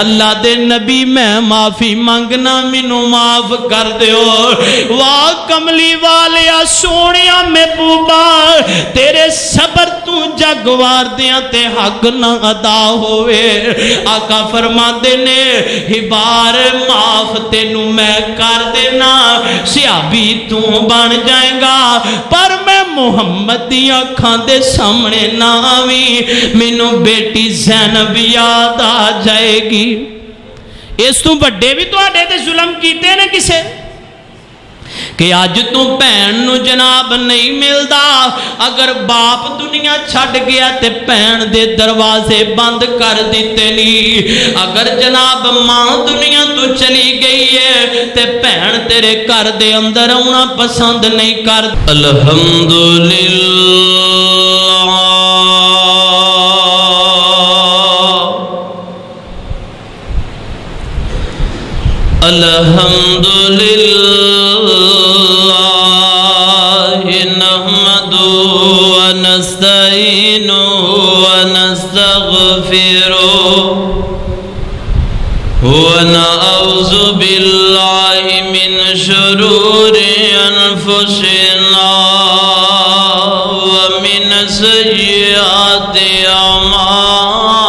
اللہ دے نبی میں معافی مانگنا مینوں معاف کر دیو واہ کملی والیا سونیا محبوبا تیرے صبر تو جگوار دیاں تے حق نہ ادا ہوئے آقا فرماندے نے ہبار معاف تینوں میں کر دینا سیابی تو بن جائے گا پر میں محمد دی اکھاں دے سامنے نہ آویں مینوں بیٹی زینب یاد آ جائے گی اس تو بڑے بھی تو آڈے تے ظلم کیتے نے کسے کہ آج تو پہن نو جناب نہیں ملدا اگر باپ دنیا چھڑ گیا تے پہن دے دروازے بند کر دیتے نہیں اگر جناب ماں دنیا تو چلی گئی ہے تے پہن تیرے گھر دے اندر آنا پسند نہیں کر الحمدللہ الحمدللہ نحمدہ ونستعینہ ونستغفرہ ونعوذ باللہ من شرور انفسنا ومن سیئات اعمالنا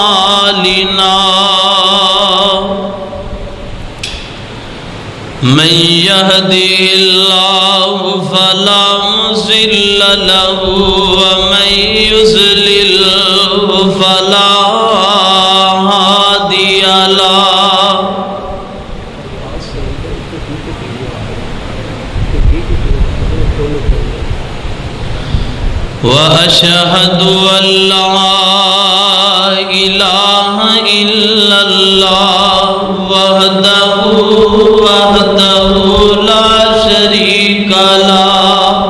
من يهده الله فلا مضل له ومن يضلل فلا هادي له وأشهد أن لا إله إلا الله وحده لا شريك له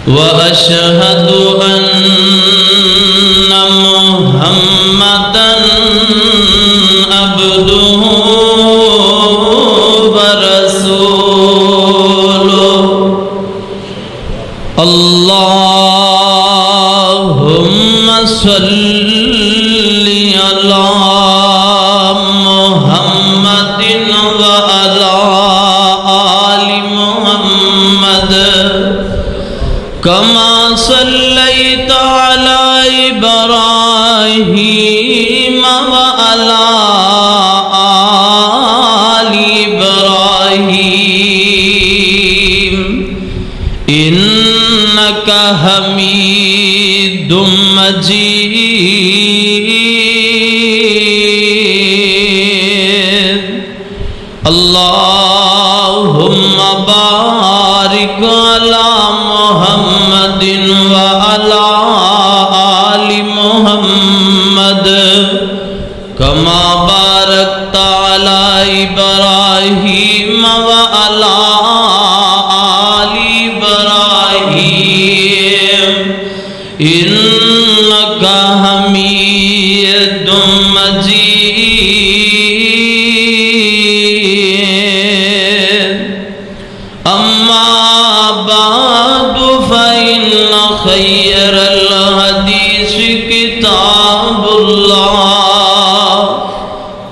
وأشهد أن محمدًا عبده ورسوله اللهم صل على محمد وعلى آل محمد كما صليت على إبراهيم وعلى آل إبراهيم إنك حميد مجيد اللهم بارك على محمد وعلى آل محمد كما باركت على إبراهيم وعلى آل إبراهيم إنك حميد مجيد أما بعد فإن خير الحديث كتاب الله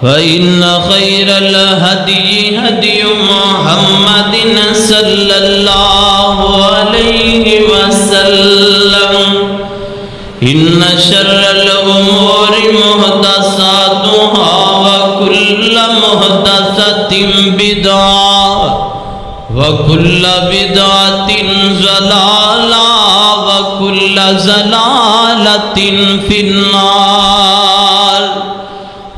فإن خير الهدي هدي محمد صلى الله عليه وسلم إن شر الأمور محدثاتها وكل محدثة بدعة وكل بدعة ضلالة وكل ضلالة في النار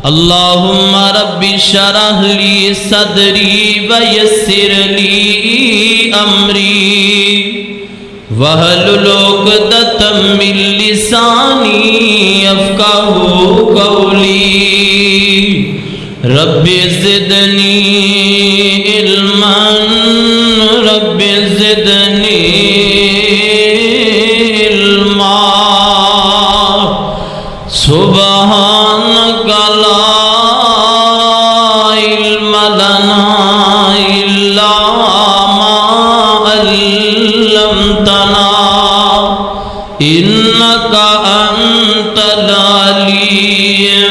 اللهم رب اشرح لي صدري ويسر لي أمري واحلل عقدة من لساني يفقهوا قولي رب زدني علما رب زدني علما سبحانك لا علم لنا إلا ما علمتنا إنك أنت العليم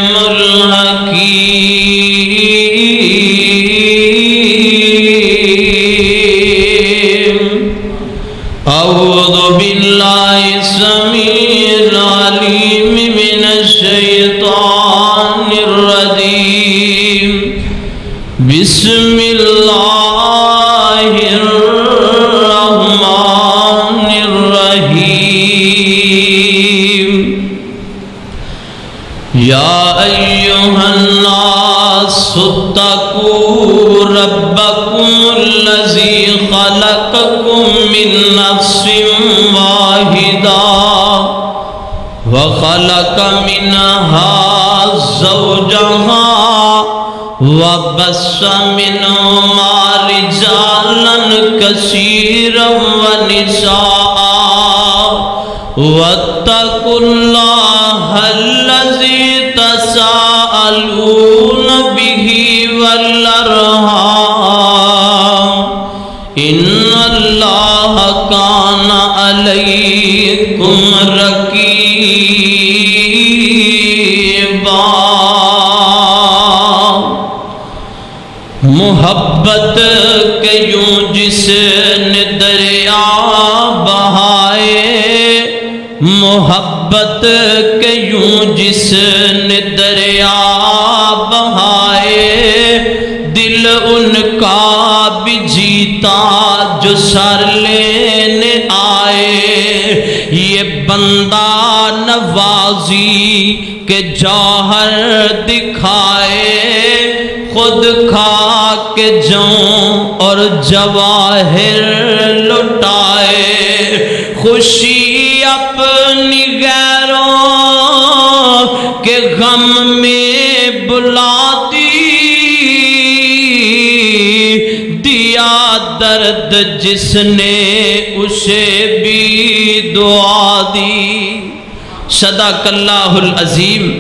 الحكيم أعوذ بالله السميع العليم من الشيطان الرجيم بسم الله الرحمن الرحيم يا أيها الناس اتقوا ربكم الذي خلقكم من نفس واحدة وخلق منها زوجها وبث منهما رجالا كثيرا ونساء واتقوا الله الذي تساءلون به والأرحام إن الله كان عليكم رقيبا محبت کے یوں جس نے دریا بہائے محبت کے یوں جس نے دریا بہائے دل ان کا بھی جیتا جو سر لینے آئے یہ بندہ نوازی کے جوہر دکھائے خود کھا کے جوں اور جواہر لٹائے خوشی اپنی غیروں کے غم میں بلاتی دیا درد جس نے اسے بھی دعا دی صدق اللہ العظیم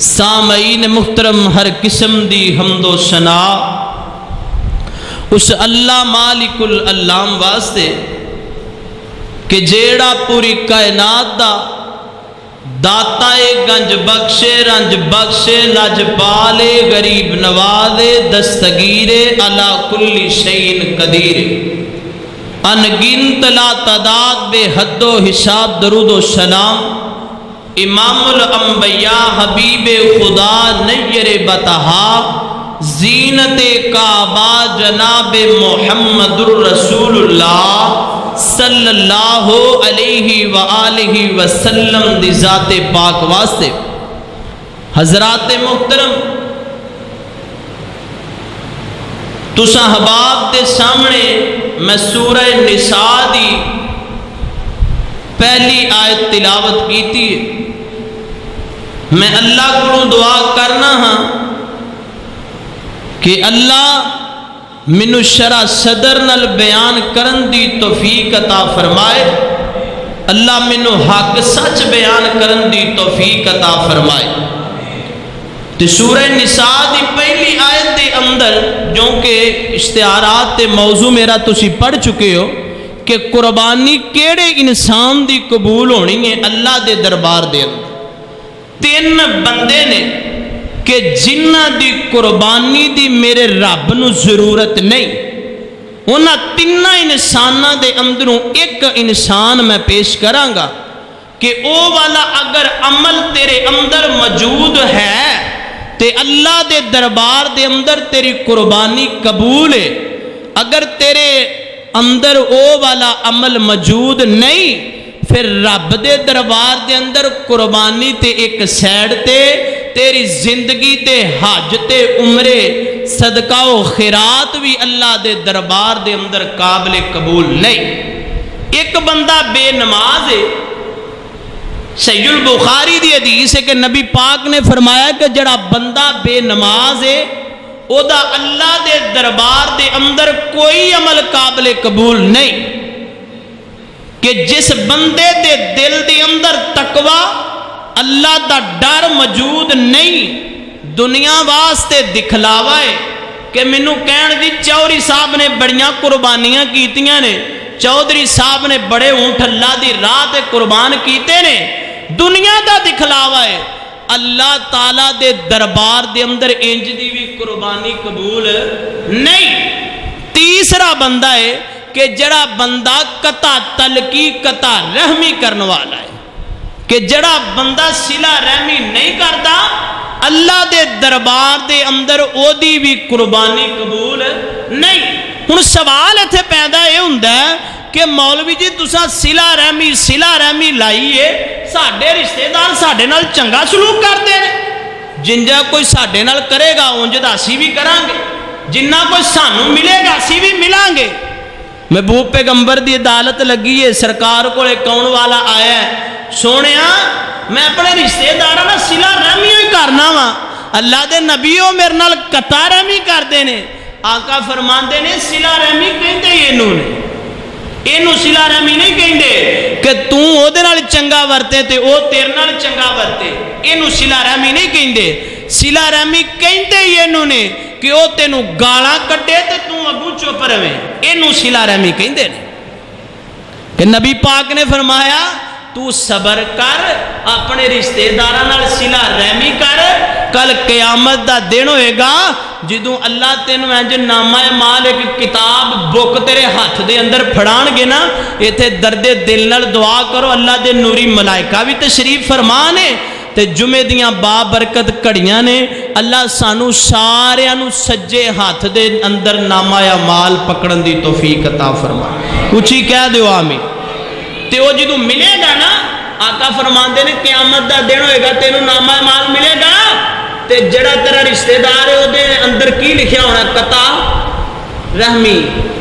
سامعین محترم ہر قسم دی حمد و ثنا اس اللہ مالک العلام واسطے کہ جیڑا پوری کائنات دا داتا گنج بخشے رنج بخشے لج پالے غریب نوازے دستگیرے علی کل شیء قدیر انگنت لا تعداد بے حد و حساب درود و سلام امام الانبیاء حبیب خدا نیر بطہا زینت کعبہ جناب محمد الرسول اللہ صلی اللہ علیہ وآلہ وسلم دی ذات پاک واسطے حضرات محترم تساں حباب دے سامنے میں سورہ نساء دی پہلی آیت تلاوت کیتی ہے میں اللہ کو دعا کرنا ہاں کہ اللہ منو شرع صدر نل بیان کرن دی توفیق عطا فرمائے اللہ منو حق سچ بیان کرن دی توفیق عطا فرمائے تو سورہ نساء دی پہلی آیت دے اندر جو کہ اشتہارات تے موضوع میرا تسی پڑھ چکے ہو کہ قربانی کیڑے انسان دی قبول ہونی ہے اللہ دے دربار دے اندر تین بندے نے کہ جنہ دی قربانی دی میرے رب نو ضرورت نہیں انہاں تینہ انسانہ دے اندروں ایک انسان میں پیش کرانگا کہ او والا اگر عمل تیرے اندر موجود ہے تے اللہ دے دربار دے اندر تیری قربانی قبول ہے اگر تیرے اندر او والا عمل موجود نہیں پھر رب دے دربار دے اندر قربانی تے ایک سیڈ تے تیری زندگی تے حج تے عمرے صدقہ و خیرات بھی اللہ دے دربار دے اندر قابل قبول نہیں ایک بندہ بے نماز ہے صحیح البخاری دی حدیث ہے کہ نبی پاک نے فرمایا کہ جڑا بندہ بے نماز ہے او دا اللہ دے دربار دے اندر کوئی عمل قابل قبول نہیں کہ جس بندے دے دل دے اندر تقوی اللہ دا ڈر موجود نہیں دنیا واسطے دکھلاوا ہے کہ مینوں کہن جی چودھری صاحب نے بڑیاں قربانیاں کیتیاں نے چودھری صاحب نے بڑے اونٹ اللہ دی راہ تے قربان کیتے نے دنیا دا دکھلاوا ہے اللہ تعالیٰ دے دربار دے اندر انج دی بھی قربانی قبول نہیں۔ تیسرا بندہ ہے کہ جڑا بندہ قطع تلقی قطع رحمی کرنے والا ہے، کہ جڑا بندہ صلہ رحمی نہیں کرتا اللہ دے دربار دے اندر او دی بھی قربانی قبول نہیں۔ ہن سوال ایتھے پیدا یہ ہوندا ہے کہ مولوی جی تساں صلہ رحمی لائیے، ساڈے رشتہ دار ساڈے نال چنگا سلوک کرتے ہیں، جنجا کوئی ساڈے نال کرے گا اونج دا اسی بھی کران گے، جنہ کوئی سانوں ملے گا اسی بھی ملان گے۔ محبوب پیغمبر دی عدالت لگی ہے، سرکار کو ایک کون والا آیا ہے، سونیا میں اپنے رشتہ داراں نال صلہ رحمی ہی کرنا وا، اللہ دے نبیوں میرے نال قطع رحمی کردے نے۔ آقا فرماندے نے صلہ رحمی کہندے اینوں نے، اینوں صلہ رحمی نہیں کہندے کہ تو او دے نال چنگا ورتے تے او تیرے نال چنگا ورتے، اینوں صلہ رحمی نہیں کہندے۔ صلہ رحمی کہندے اینوں نے کہ او تینوں گالاں کڈے تے تو اگوں چپ رہے، اینوں صلہ رحمی کہندے نے۔ کہ نبی پاک نے فرمایا تو صبر کر، اپنے رشتہ داراں نال صلہ رحمی کر، کل قیامت دا دن ہوئے گا جدوں اللہ تینوں انج نامہ مال ایک کتاب بک تیرے ہاتھ دے اندر پھڑان گے نا، ایتھے درد دل نال دعا کرو، اللہ دے نوری ملائکہ بھی تشریف فرمان ہے تے جمعے دیاں با برکت کڑیاں نے، اللہ سانو ساریاں نو سجے ہاتھ دے اندر نامہ مال پکڑن دی توفیق عطا فرمائے، اچھی کہہ دیو آمین۔ تے وہ جدو ملے گا نا، آقا فرماندے نے قیامت دا دن ہوئے گا تینوں نامہ مال ملے گا، تے جڑا تیرا رشتہ دار ہے دے اندر کی لکھیا ہونا؟ قطع رحمی،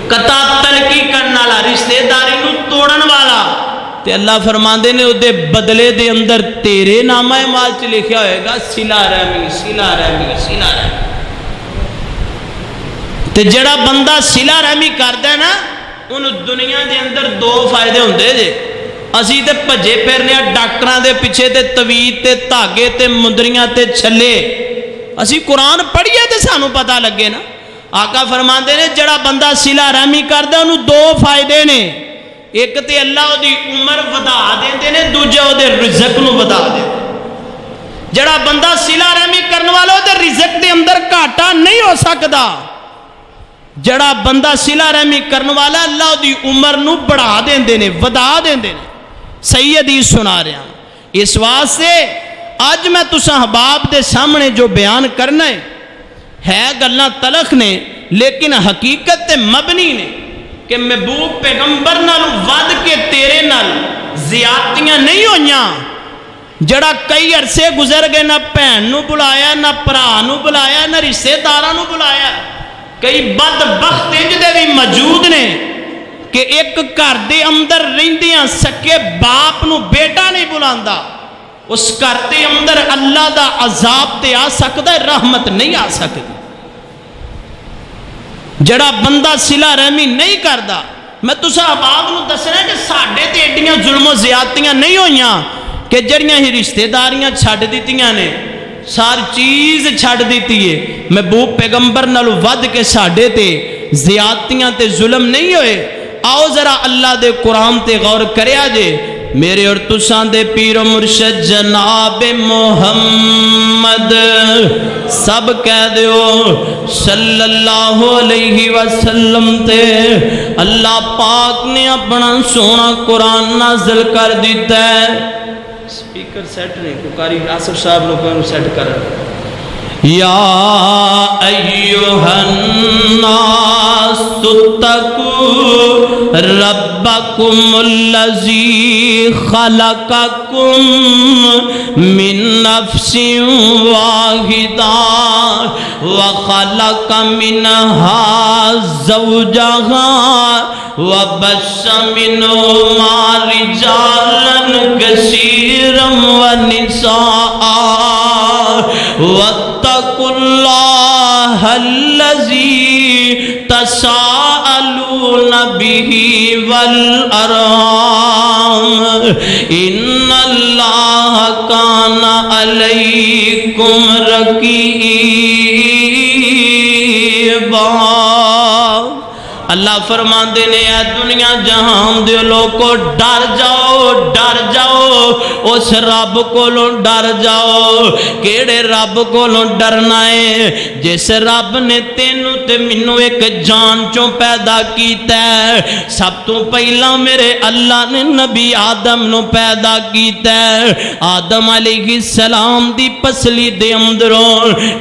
قطع تلقی کرن والا، رشتہ داری نو توڑن والا۔ تے اللہ فرماندے نے دے بدلے دے اندر تیرے نامہ مال چ لکھیا ہوئے گا صلہ رحمی، صلہ رحمی، صلہ رحمی۔ تے جڑا بندہ صلہ رحمی کردا ہے نا، ان دنیا دے اندر دو فائدے ہوندے جے۔ اسی تے بھجے پھرنے ڈاکٹراں دے پیچھے تے توید تے دھاگے تے مندریاں تے چھلے، اسی قرآن پڑھیے تے سانو پتہ لگے نا۔ آقا فرماندے نے جڑا بندہ صلہ رحمی کردا انہوں دو فائدے نے، ایک تے اللہ او دی عمر ودا دیندے نے، دوجا او دے رزق نو ودا دے۔ جڑا بندہ صلہ رحمی کرن والا او دے رزق دے اندر گھاٹا نہیں ہو سکدا، جڑا بندہ صلہ رحمی کرن والا اللہ دی عمر نو بڑھا دیندے نے، ودا دیندے نے۔ صحیح حدیث سنا رہا ہوں۔ اس واسطے آج میں تساں احباب دے سامنے جو بیان کرنا ہے گلاں تلخ نے لیکن حقیقت تے مبنی نے، کہ محبوب پیغمبر نال ود کے تیرے نال زیادتیاں نہیں ہوئیاں۔ جڑا کئی عرصے گزر گئے، نہ بہن نو بلایا، نہ بھرا نو بلایا، نہ رشتہ داراں نو بلایا۔ کئی بدبخت انج دے بھی موجود نے کہ ایک گھر دے اندر رہندیاں سکے باپ نو بیٹا نہیں بلاندا، اس گھر دے اندر اللہ دا عذاب تے آ سکدا ہے، رحمت نہیں آ سکتی۔ جڑا بندہ صلہ رحمی نہیں کردا، میں تساں احباب نو دسنا کہ ساڈے تے ایڈیاں ظلم و زیادتیاں نہیں ہوئیاں کہ جڑیاں ہی رشتہ داریاں چھڈ دتیاں نے، سار چیز چھڈ دیتی ہے۔ محبوب پیغمبر نالو ود کے ساڈے تے زیادتیاں تے ظلم نہیں ہوئے۔ آؤ ذرا اللہ دے قرآن تے غور کریا جے، میرے اور تساں دے پیر و مرشد جناب محمد سب کہہ دیو صلی اللہ علیہ وسلم تے اللہ پاک نے اپنا سونا قرآن نازل کر دیتا ہے۔ سپیکر سیٹ نہیں، کاری آصف صاحب لوگوں نے سیٹ کر یا ایوہ الناس اتقوا ربکم الذی خلقکم من نفس واحدہ وخلق منہا زوجہا وبث منہما رجالا کثیرا ونساء واتقوا اللہ الذی تساءلون به والارحام ان اللہ کان علیکم رقیبا۔ اللہ فرماندے نے اے دنیا جہان دے لوگو ڈر جاؤ اس رب کولوں ڈر جاؤ کیڑے رب کولوں ڈرنا ہے جس رب نے تینوں تے مینوں ایک جان چوں پیدا کیتا ہے سب تو پہلا میرے اللہ نے نبی آدم نو پیدا کیتا ہے آدم علیہ السلام دی پسلی دے اندروں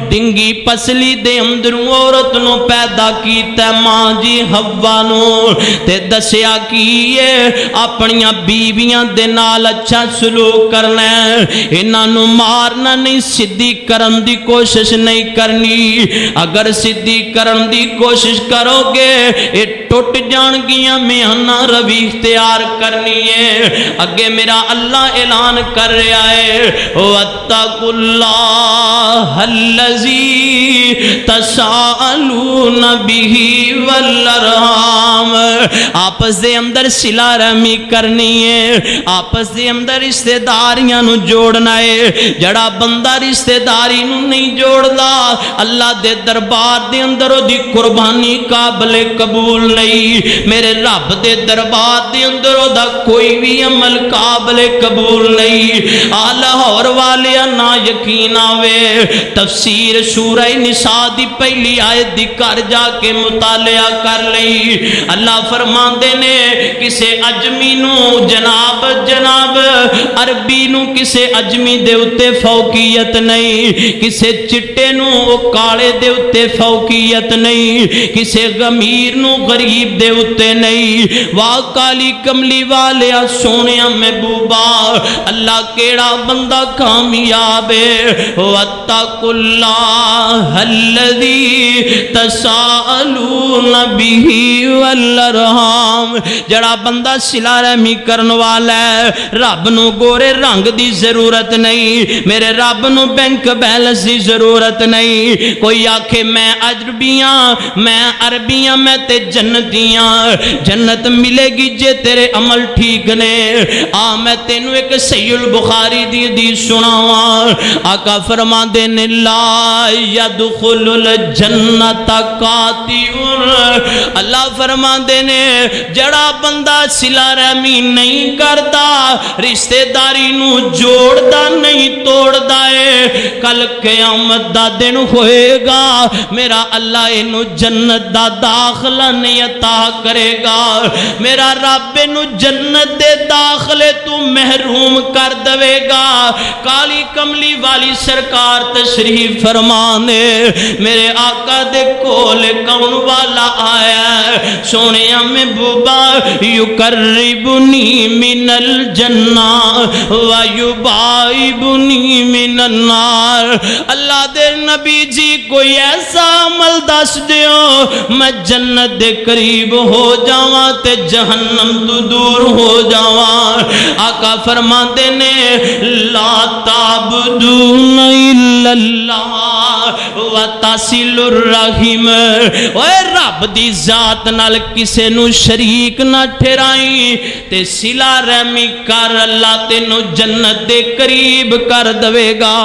ڈنگی پسلی دے اندروں عورت نو پیدا کیتا ہے ماں جی حوا نو تے دسیا کیے اپنیاں بیویاں دے نال اچھا سلوک کرنا ہے انہاں نو مارنا نہیں سدھی کرن دی کوشش نہیں کرنی اگر سدھی کرن دی کوشش کرو گے اے ٹوٹ جان گیاں میانا روی اختیار کرنی ہے اگے میرا اللہ اعلان کر رہا ہے وَاتَّقُوا اللَّهَ الَّذِي تَسَاءَلُونَ بِهِ وَالْأَرْحَامَ آپس دے اندر صلہ رحمی کرنی ہے آپس دے اندر رشتہ داریاں نو جوڑنا ہے جڑا بندہ رشتہ داری نو نہیں جوڑدا اللہ دے دربار دے اندر دی قربانی قابل قبول نہیں میرے رب دے دربار دے اندر دا کوئی بھی عمل قابل قبول نہیں لاہور والے نہ یقین آوے تفسیر سورہ نساء دی پہلی آیت دی کر جا کے مطالعہ کر لئی اللہ فرماندے نے کسے اجمی نو جناب عربی نو کسے اجمی دے اتے فوقیت نہیں کسے چٹے نو او کالے دے اتے فوقیت نہیں کسے غمیر نو غریب دے اتے نہیں واہ کالی کملی والے سونیا محبوبا اللہ کیڑا بندہ کامیاب ہے وَاتَّقُوا اللَّهَ الَّذِي تَسَاءَلُونَ بِهِ وَالْأَرْحَامَ جڑا بندہ صلہ رحمی کرن والا ہے رب نو گورے رنگ دی ضرورت نہیں میرے رب نو بینک بیلنس دی ضرورت نہیں کوئی آکھے میں عربیاں میں عربیاں میں تے جنتیاں جنت ملے گی جے تیرے عمل ٹھیک نے میں تینوں ایک صحیح البخاری دی حدیث سناواں آقا فرماندے نے لا يدخل الجنت قاطع اللہ فرماندے نے جڑا بندہ صلہ رحمی نہیں کردا رشتہ داری نو جوڑدا نہیں توڑدا ہے کل قیامت دا دن ہوئے گا میرا اللہ اینو جنت دا داخلہ نہیں عطا کرے گا میرا رب اینو جنت دے داخلے تو محروم کر دوے گا کالی کملی والی سرکار تشریف فرمانے میرے آقا دے کول کون والا آیا سونے محبوبا یقربنی من الجنہ ویبائبنی من النار اللہ دے نبی جی کوئی ایسا عمل دس دیو میں جنت دے قریب ہو جاواں تے جہنم تو دور ہو جاواں آقا فرماندے نے لا تعبدون الا اللہ وتصل الرحم اوے رب دی ذات نال کسے نو شریک نہ ٹھہرائی تے صلہ رحمی کر اللہ تینو جنت دے قریب کر دوے گا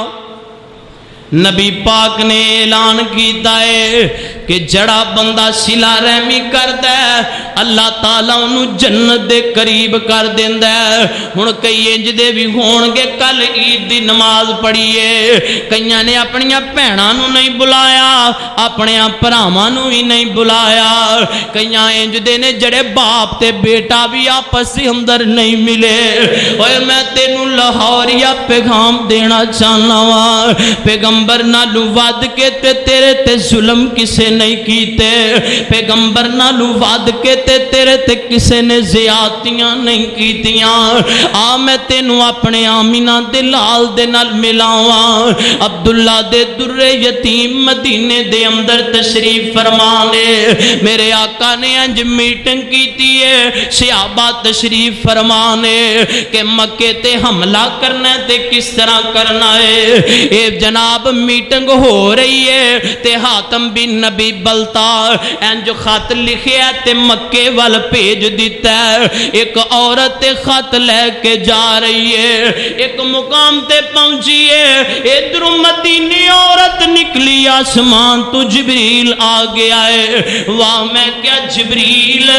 نبی پاک نے اعلان کیتا ہے کہ جڑا بندہ صلہ رحمی کردا ہے اللہ تعالیٰ انہوں جنت دے قریب کر دیندا ہے ہن کئی انج دے بھی ہون گے کل عید دی نماز پڑھیے کئیاں نے اپنیاں بھیناں نوں نہیں بلایا اپنیاں بھراواں نوں ہی نہیں بلایا کئیاں انج دے نے جڑے باپ تے بیٹا بھی آپس دے اندر نہیں ملے اوے میں تینوں لاہوریا پیغام دینا چاہنا وا پیغمبر نالو ود کے تے تیرے تے ظلم کسے نہیں کیتے پیغمبر نالو ود کے تے تیرے تے کسے نے زیادتیاں نہیں کیتیاں میں تینوں اپنے آمینہ دے لال دے نال ملاواں عبداللہ دے در یتیم مدینے دے اندر تشریف فرمانے میرے آقا نے انج میٹنگ کیتی ہے صحابہ تشریف فرمانے کہ مکے تے حملہ کرنا ہے تے کس طرح کرنا ہے اے جناب میٹنگ ہو رہی ہے تے حاتم بن نبی نبی بلتا انج خط لکھیا تے مکے وال بھیج دیتا ہے. ایک عورت خط لے کے جا رہی ہے, ایک مقام تے پہنچی ہے, ادھر مدینے عورت نکلی, آسمان تو جبریل آ گیا ہے. واہ میں کیا جبریل,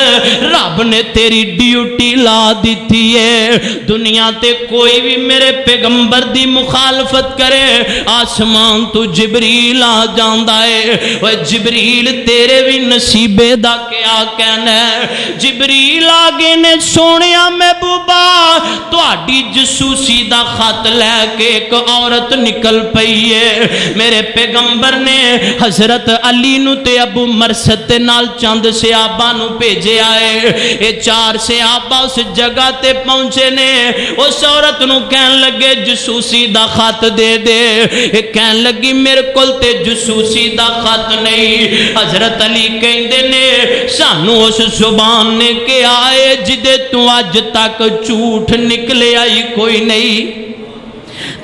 رب نے تیری ڈیوٹی لا دیتی ہے. دنیا تے کوئی بھی میرے پیغمبر دی مخالفت کرے, آسمان تو جبریل آ جاندا ہے. وہ جبریل تیرے بھی نصیبے دا کیا کہنا ہے. جبریل آگے نے سونیا محبوبہ تہاڈی جسوسی دا خط لے کے ایک عورت نکل پئی ہے. میرے پیغمبر نے حضرت علی نو تے ابو مرثد تے نال چند صحابہ نو بھیجے آئے. اے 4 صحابہ اس جگہ تے پہنچے نے. اس عورت نو کہن لگے جسوسی دا خط دے دے. اے کہن لگی میرے کول تے جسوسی دا خط نہیں. حضرت علی کہندے نے سانو اس زبان نے کہا ہے جدے تو اج تک جھوٹ نکلے آئی کوئی نہیں.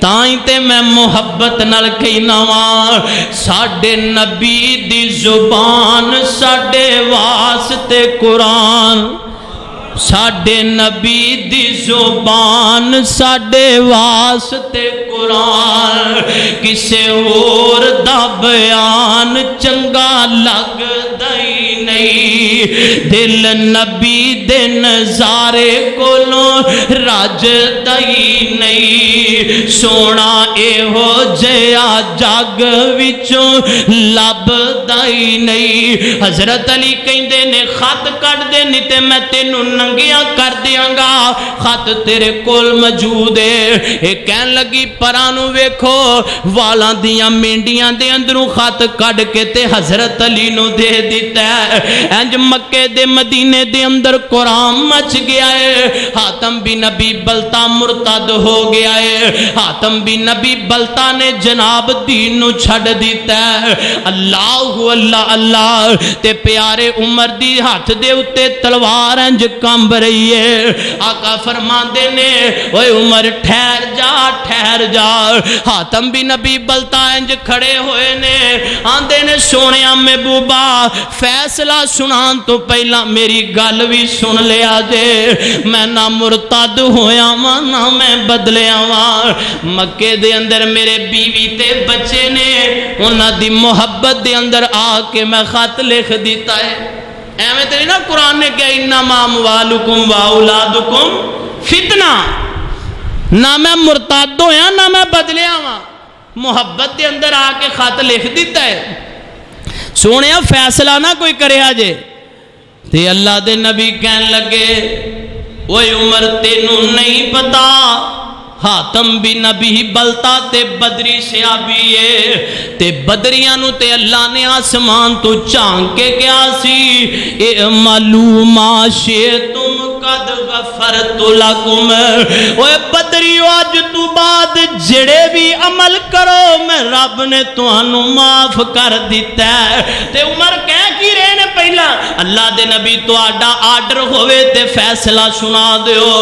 تائیں تے میں محبت نال کہنا وا ساڈے نبی دی زبان ساڈے واسطے قرآن. ساڈے نبی دی زبان ساڈے واسطے قرآن. کسے اور دا بیان چنگا لگدا ہی نہیں. دل نبی دے نظارے کولوں رجدا ہی نہیں. سونا اے ہو جیا جگ وچوں لبدا ہی نہیں. حضرت علی کہندے نے خط کٹ دے نہیں تے میں تینوں ننگیاں کر دیاں گا. خط تیرے کول موجود ہے. اے کہن لگی پرانو ویکھو والاں دیاں مینڈیاں دے اندروں خط کڈ کے تے حضرت علی نو دے دیتا ہے. انج مکے دے مدینے دے اندر قرآن مچ گیا ہے. حاتم بن نبی بلتا مرتد ہو گیا ہے. حاتم بن نبی بلتا نے جناب دین نو چھڈ دیتا ہے. اللہ اللہ اللہ تے پیارے عمر دی ہاتھ دے اتے تلوار انج کمب رہی ہے. آقا فرماندے نے اوے عمر ٹھہر جا ٹھہر جا. حاتم بن نبی بلتا انج کھڑے ہوئے نے آندے نے سونیا محبوبہ فیصلہ سنان تو پہلا میری گل بھی سن لیا جے. میں نہ مرتد ہویا وا نہ میں بدلیا وا. مکے دے اندر میرے بیوی تے بچے نے انہاں دی محبت دے اندر آ کے میں خط لکھ دیتا ہے. ایویں تے نا قرآن نے کہا انما اموالکم واولادکم فتنہ. نہ میں مرتد ہویا نہ میں بدلیا وا. محبت دے اندر آ کے خط لکھ دیتا ہے. سونیا فیصلہ نہ کوئی کرے آجے. تے اللہ دے نبی کہن لگے اوے عمر تینوں نہیں پتا حاتم بن نبی بلتا تے بدری صحابی ہے. تے بدریاں نو تے اللہ نے آسمان تو چانک کے کیا سی اعملوا ما شئتم قد غفرت لکم. اوے بدریو اج تو بعد جڑے بھی عمل کرو میں رب نے تانوں معاف کر دیتا ہے. تے عمر کہہ کی رہے نے پہلا اللہ دے نبی تہاڈا آرڈر ہوئے تے فیصلہ سنا دیو.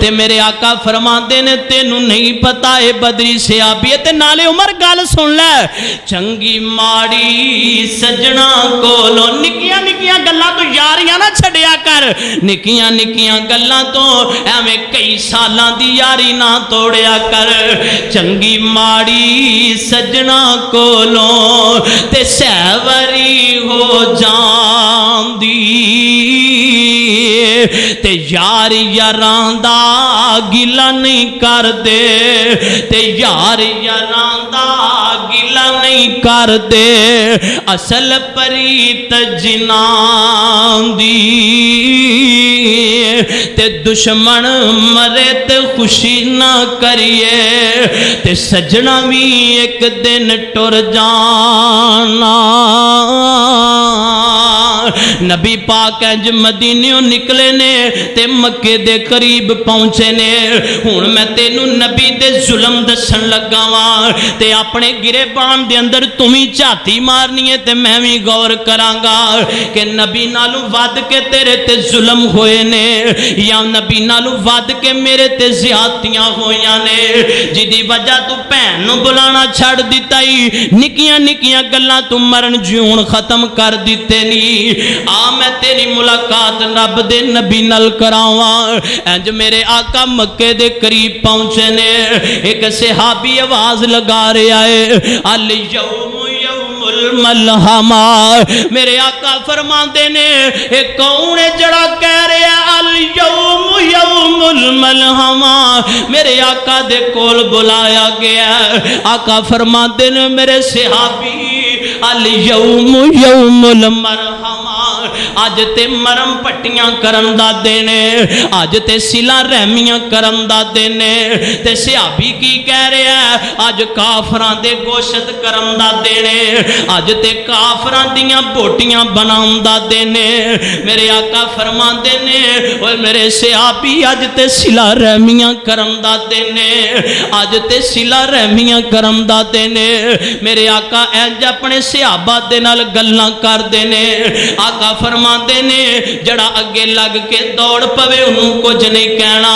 تے میرے آقا فرماندے نے تینوں نہیں پتا اے بدری صحابی تے نالے عمر گل سن لے چنگی ماڑی سجنا کولو نکیاں نکیاں گلاں تو یاریاں نہ چھڈیا کر. نکیاں نکیاں گلاں تو ایویں کئی سالاں دی یاری نہ توڑیا کر. چنگی ماڑی سجنا کولو تے سہوری ہو جاندی تے یار یاراں دا گلا نہیں کر دے. تے یار یاراں دا گلا نہیں کر دے. اصل پریت جنان دی تے دشمن مرے تے خوشی نہ کریے. تے سجنا بھی ایک دن ٹر جانا. نبی پاک انج مدینیوں نکلے نے تے مکے دے قریب پہنچے نے ہن میں تینوں نبی دے ظلم دسن لگا واں تے اپنے گریبان دے اندر تمہیں جھاتی مارنی ہے تے میں بھی غور کراں گا کہ نبی نالوں ود کے تیرے تے ظلم ہوئے نے یا نبی نالوں ود کے میرے تے زیادتیاں ہویاں نے جدی وجہ تو بہن نو بلانا چھڑ دتا ہی نکیاں نکیاں گلاں تو مرن جیون ختم کر دیتے نی آ میں تیری ملاقات رب دے نبی نال کراواں انج میرے آقا مکے دے قریب پہنچے نے ایک صحابی آواز لگا رہا ہے الیوم یوم الملحمہ میرے آقا فرماندے نے اے کون ہے جڑا کہہ رہا الیوم یوم الملحمہ میرے آقا دے کول بلایا گیا آقا فرماندے نے میرے صحابی الیوم یوم المرحمہ آج تے مرم پٹیاں کرن دا دینے آج تے سلا رحمیاں کرن دا دینے تے صحابی کی کہہ رہے ہیں آج کافران دے گوشت کرن دا دینے آج تے کافران دیاں بوٹیاں بناؤں دا دینے میرے آقا فرمان دینے اور میرے صحابی آج تے سلا رحمیاں کرن دا دینے آج تے سلا رحمیاں کرن دا دینے میرے آقا اینج اپنے صحابہ دے نال گلاں کر دینے آقا فرمان دینے جڑا اگے لگ کے دوڑ پوے انہوں کچھ نہیں کہنا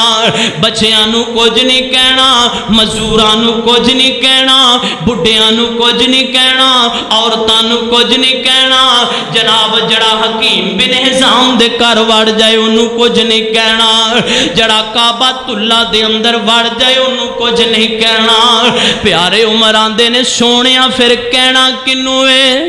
بچیاں کچھ نہیں کہنا مزدوراں کچھ نہیں کہنا بڈھیاں کچھ نہیں کہنا عورتاں کچھ نہیں کہنا جناب جڑا حکیم بن حزام دے گھر وڑ جائے انہوں کچھ نہیں کہنا جڑا کعبۃ اللہ دے اندر وڑ جائے انہوں کچھ نہیں کہنا پیارے عمر آندے نے سونیاں پھر کہنا کنوں ہے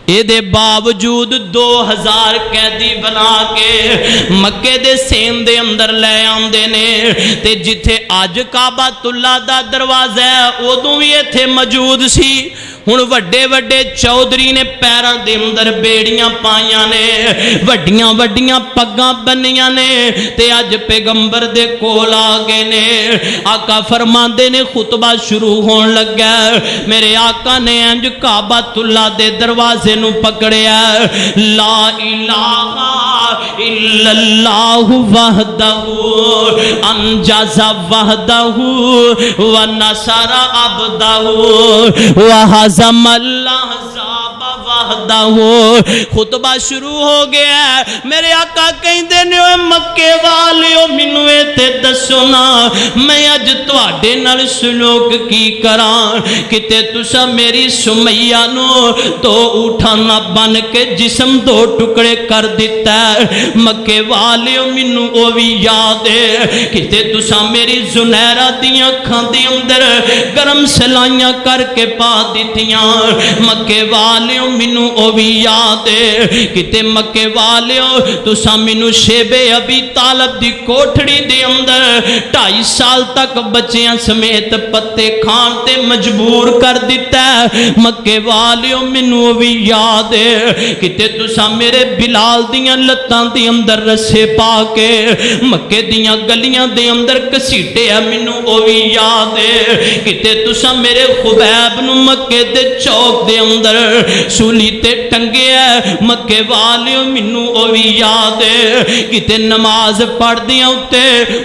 اے دے باوجود 2000 قیدی بنا کے مکے دے سین دے اندر لے آندے نے تے جتھے آج کعبۃ اللہ دا دروازہ ہے ادوں بھی ایتھے موجود سی ہن وڈے وڈے چودھری نے پیراں دے اندر بیڑیاں پائیاں نے وڈیاں وڈیاں پگاں بنیاں نے تے اج پیغمبر دے کول آ گئے نے آقا فرماندے نے خطبہ شروع ہون لگا میرے آقا نے انج کعبۃ اللہ دے دروازے نو پکڑیا لا الہ الا اللہ وحدہ انجز وحدہ ونصر عبدہ وہزم الاحزاب وحدہ خطبہ شروع ہو گیا میرے آقا کہندے نے مکے والیو مینوں تے دسو نا میں اج تواڈے نال سلوک کی کراں کتے تساں میری سمیہ نو تو اٹھانا بن کے جسم دو ٹکڑے کر دیتا ہے مکے والیو مینوں او وی یاد ہے کتے تساں میری زنیرہ دیاں کھاں دے اندر گرم سلائیاں کر کے پا دتیاں مکے والیو مینوں او وی یاد ہے کتے مکے والیو تساں مینوں شیب ابی طالب دی کوٹھڑی دے اندر 2.5 سال تک بچیاں سمیت پتے کھان تے مجبور کر دیتا ہے مکے والیو مینوں او وی یاد ہے کتے تساں میرے بلال دیاں لتاں دے اندر رسے پا کے مکے دیاں گلیاں دے اندر کسیٹے ہے مینوں او وی یاد ہے کتے تساں میرے خبیب نو مکے دے چوک دے اندر سولی تے ٹنگے ہے مکے والیو مینوں او وی یاد ہے کتے نماز پڑھ دیاں اُتے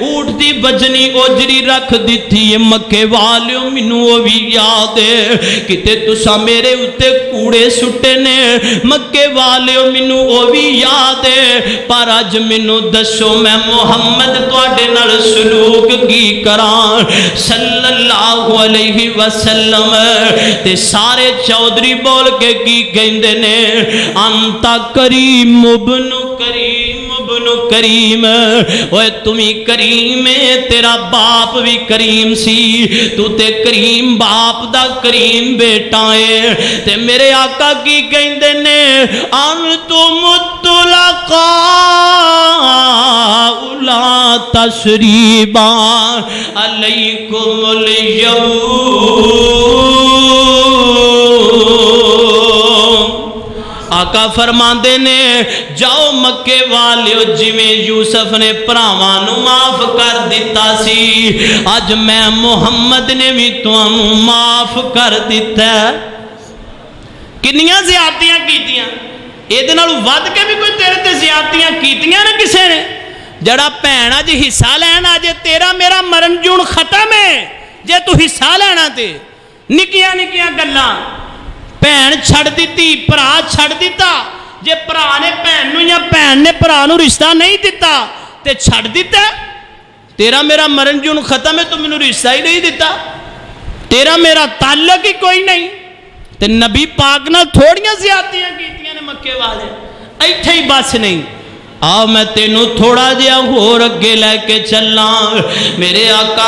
اٹھ دی بجنی اجری رکھ دیتی ہے مکے والیو مینوں او وی یاد ہے کتے تساں میرے اُتے کوڑے سٹے نے مکے والیو مینوں او وی یاد ہے پر اج مینوں دسو میں محمد تواڈے نال سلوک کی کراں صلی اللہ علیہ وسلم تے سارے چودھری بول کے کی کہندے نے انتا کریم ابن کریم ابن کریم اوے تمہیں کریم ہے تیرا باپ بھی کریم سی تو تے کریم باپ دا کریم بیٹا ہے تے میرے آقا کی کہندے نے انتم الطلقاء لا تشریبا علیکم اليوم آقا فرماندے نے جاؤ مکے والیو جویں یوسف نے پراواں نو معاف کر دیتا سی اج میں محمد نے بھی تانوں معاف کر دیتا ہے کنیاں زیادتیاں کیتیاں ਇਹਦੇ ਨਾਲ ਵੱਧ ਕੇ ਵੀ ਕੋਈ ਤੇਰੇ ਤੇ ਜ਼ਿਆਦਤੀਆਂ ਕੀਤੀਆਂ ਨੇ ਕਿਸੇ ਨੇ? ਜਿਹੜਾ ਭੈਣ ਅੱਜ ਹਿੱਸਾ ਲੈਣ ਆ ਜੇ ਤੇਰਾ ਮੇਰਾ ਮਰਨ ਜੂਣ ਖਤਮ ਹੈ ਜੇ ਤੂੰ ਹਿੱਸਾ ਲੈਣਾ ਤੇ। ਨਿੱਕੀਆਂ ਨਿੱਕੀਆਂ ਗੱਲਾਂ, ਭੈਣ ਛੱਡ ਦਿੱਤੀ, ਭਰਾ ਛੱਡ ਦਿੱਤਾ। ਜੇ ਭਰਾ ਨੇ ਭੈਣ ਨੂੰ ਜਾਂ ਭੈਣ ਨੇ ਭਰਾ ਨੂੰ ਰਿਸ਼ਤਾ ਨਹੀਂ ਦਿੱਤਾ ਤੇ ਛੱਡ ਦਿੱਤਾ, ਤੇਰਾ ਮੇਰਾ ਮਰਨ ਜੂਣ ਖਤਮ ਹੈ, ਤੂੰ ਮੈਨੂੰ ਰਿਸ਼ਤਾ ਹੀ ਨਹੀਂ ਦਿੱਤਾ, ਤੇਰਾ ਮੇਰਾ ਤਾਲੁਕ ਹੀ ਕੋਈ ਨਹੀਂ। ਤੇ ਨਬੀ ਪਾਕ ਨਾਲ ਥੋੜੀਆਂ ਜ਼ਿਆਦਤੀਆਂ ਕੀਤੀਆਂ ਨੇ ਮੱਕੇ ਵਾਲੇ, ਇੱਥੇ ਹੀ ਬਸ ਨਹੀਂ। ਆ ਮੈਂ ਤੈਨੂੰ ਥੋੜਾ ਜਿਹਾ ਹੋਰ ਅੱਗੇ ਲੈ ਕੇ ਚੱਲਾਂ। ਮੇਰੇ ਆਕਾ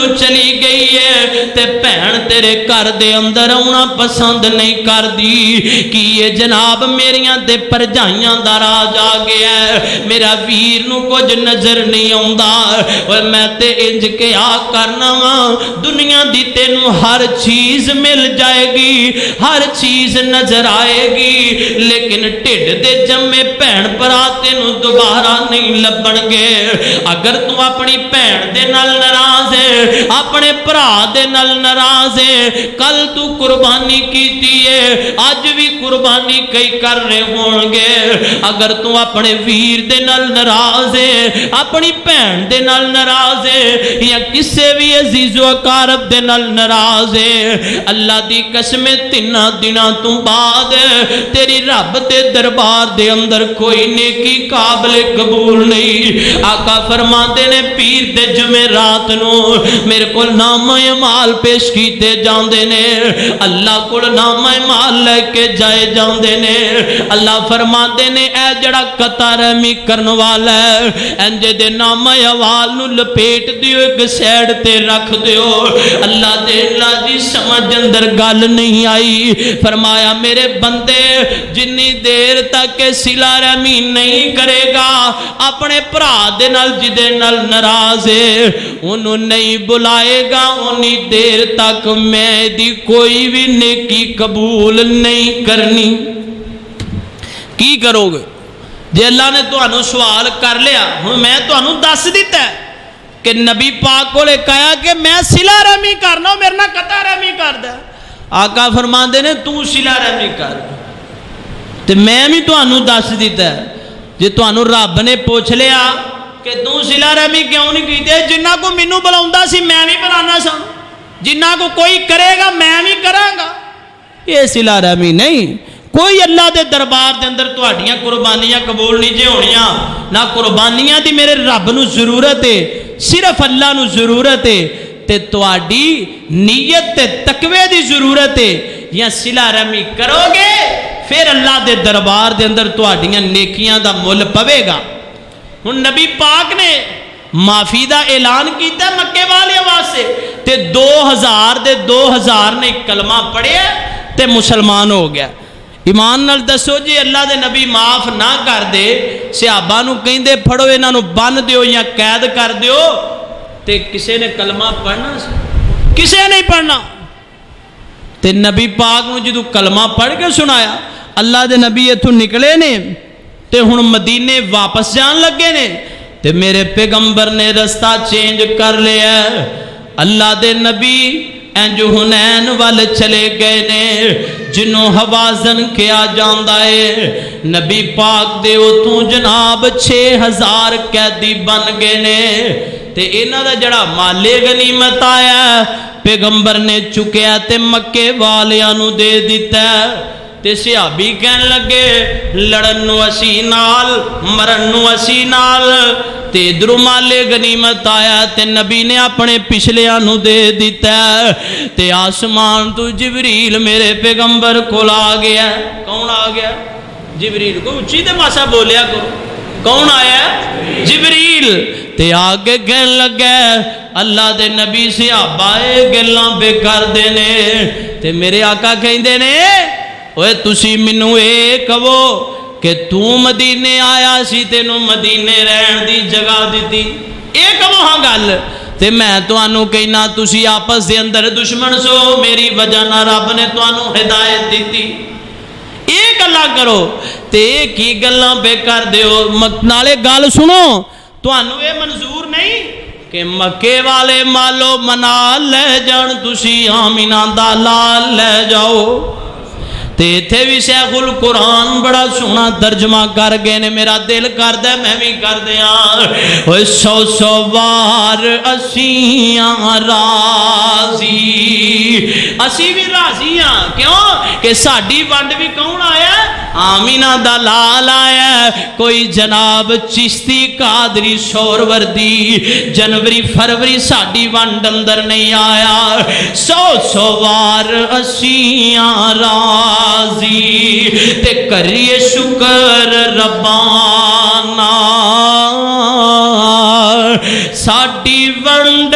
تو چلی گئی ہے تے بھین تیرے گھر دے اندر آنا پسند نہیں کر دی کہ یہ جناب میریاں تے پرجائیاں دا راج آ گیا ہے میرا ویر نو کچھ نظر نہیں آوندا اور میں تے انج کے آ کرنا وا دنیا دی تینوں ہر چیز مل جائے گی ہر چیز نظر آئے گی لیکن ٹھڈ دے جمے بھین بھرا تینوں دوبارہ نہیں لبن گے اگر تو اپنی بھین دے نال ناراض ہے اپنے بھرا دے نال ناراض ہے کل تو قربانی کیتی ہے اج بھی قربانی کئی کر رہے ہون گے اگر تو اپنے ویر دے نال ناراض ہے اپنی بھین دے نال ناراض ہے یا کسے بھی عزیز و اقارب دے نال ناراض ہے اللہ دی قسم تینا دنوں تو بعد تیری رب دے دربار دے اندر کوئی نیکی قابل قبول نہیں آقا فرماندے نے پیر دے جمعرات نو میرے کو نام اعمال پیش کیتے جاندے نے اللہ کو نام اعمال لے کے جائے جاندے نے اللہ فرماندے نے اے جڑا قطع رحمی کرن والا ہے انجے دے نام اعمال نو لپیٹ دیو ایک سیڈ تے رکھ دیو اللہ دے اللہ دی سمجھ اندر گل نہیں آئی فرمایا میرے بندے جنی دیر تک صلہ رحمی نہیں کرے گا اپنے بھرا دے نال جدے نال ناراض ہے انہوں نہیں بلائے گا انی دیر تک میں دی کوئی بھی نیکی قبول نہیں کرنی کی کرو گے جے اللہ نے تو انہوں سوال کر لیا میں تو انہوں دس دیتا ہے کہ نبی پاک کو لے کہا کہ میں صلہ رحمی کرنا میرے نہ قطع رحمی کر دا آقا فرماندے نے تو صلہ رحمی کر تو میں بھی تو انہوں دس دیتا ہے جے تو انہوں رب نے پوچھ لیا کہ تو صلہ رحمی کیوں نہیں کیتے جنہ کو منو بلاؤندا سی میں بھی بلانا سا جنہ کو کوئی کرے گا میں بھی کراں گا یہ صلہ رحمی نہیں کوئی اللہ دے دربار دے اندر تہاڈیاں قربانیاں قبول نہیں جے ہونیاں نہ قربانیاں دی میرے رب نو ضرورت ہے صرف اللہ نو ضرورت ہے تے تہاڈی نیت تے تقوی دی ضرورت ہے یا صلہ رحمی کرو گے پھر اللہ دے دربار دے اندر تہاڈیاں نیکیاں دا مل پوے گا ہن نبی پاک نے معافی دا اعلان کیتا مکے والے واسطے تے 2000 نے کلمہ پڑھیا تے مسلمان ہو گیا ایمان نال دسو جی اللہ دے نبی معاف نہ کر دے صحابہ نو کہندے پھڑو انہاں نو بن دیو یا قید کر دیو تے کسے نے کلمہ پڑھنا کسے نہیں پڑھنا تے نبی پاک نو جدو کلمہ پڑھ کے سنایا اللہ دے نبی ایتھوں نکلے نے تے ہن مدینے واپس جان لگے نے تے میرے پیغمبر نے رستہ چینج کر لیا اللہ دے نبی انج حنین وال چلے گئے نے جنوں حوازن کیا جاندا ہے نبی پاک دے اتوں جناب 6000 قیدی بن گئے نے تے انہاں دا جڑا مال غنیمت آیا پیغمبر نے چکیا تے مکے والیاں نو دے دیتا تے صحابی کہن لگے لڑن نو اسی نال مرن نو اسی نال تے ادھروں مال غنیمت آیا تے نبی نے اپنے پچھلیاں نو دے دیتا تے آسمان تو جبریل میرے پیغمبر کو آ گیا کون آ گیا جبریل کو اچھی تے ماسا بولیا کرو کون آیا جبریل تے آگے کہن لگا اللہ دے نبی صحابہ گلاں بے کر دینے تے میرے آقا کہندے نے اوے تسی منو اے کہو کہ تو مدینے آیا سی تینوں مدینے رہن دی جگہ دیتی اے کہو ہاں گل تے میں توانوں کہنا تسی آپس دے اندر دشمن سو میری وجہ نہ رب نے توانوں ہدایت دیتی اے گلاں کرو تے کی گلاں بے کر دیو نالے گل سنو توانوں اے منظور نہیں کہ مکے والے مالو منال لے جان تسی آمینہ دا لال لے جاؤ تے تھے بھی شیخ القرآن بڑا سونا ترجمہ کر گئے نے میرا دل کر دے میں بھی کر دیا 100 وار اسیاں راضی اسی بھی راضی ہاں کیوں کہ ساڈی ونڈ بھی کون آیا آمینہ دا لال آیا کوئی جناب چشتی قادری سہروردی جنوری فروری ساڈی ونڈ اندر نہیں آیا 100 وار اسیاں راضی تے کریے شکر ربانا ساڈی ونڈ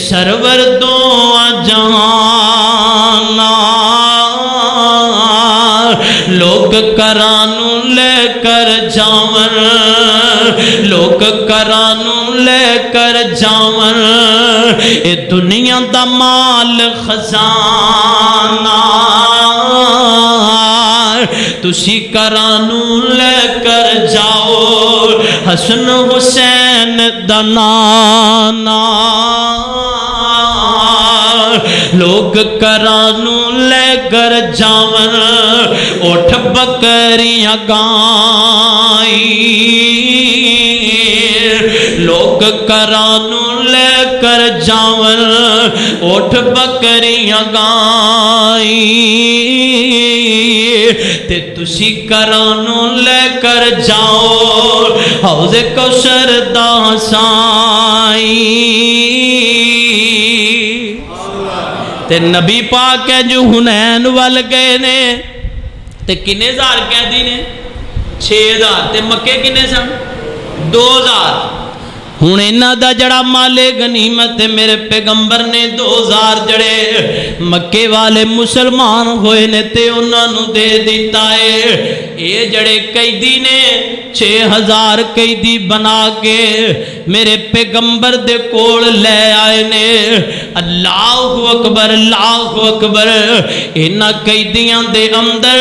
سرور دو جہان لوگ کرانو لے کر جاون لوگ کرانو لے کر جاون اے دنیا دا مال خزانہ تسی کرانو لے کر جاؤ حسن حسین دا نانا لوگ کرانو لے کر جاون اٹھ بکریاں گائی لوگ کرانو لے کر جاون اٹھ بکریاں گائی تے تسی کرانو لے کر جاؤ حوض کوثر دا سائی تے نبی پاک ہے جو حنین وال گئے نے تے کنے ہزار قیدی نے 6000 تے مکے کنے سن 2000 ہن انہاں دا جڑا مال غنیمت میرے پیغمبر نے 2000 جڑے مکے والے مسلمان ہوئے نے تے انہاں نو دے دیتا ہے اے جڑے قیدی نے 6000 قیدی بنا کے میرے پیغمبر دے کول لے آئے نے اللہ اکبر انہاں قیدیاں دے اندر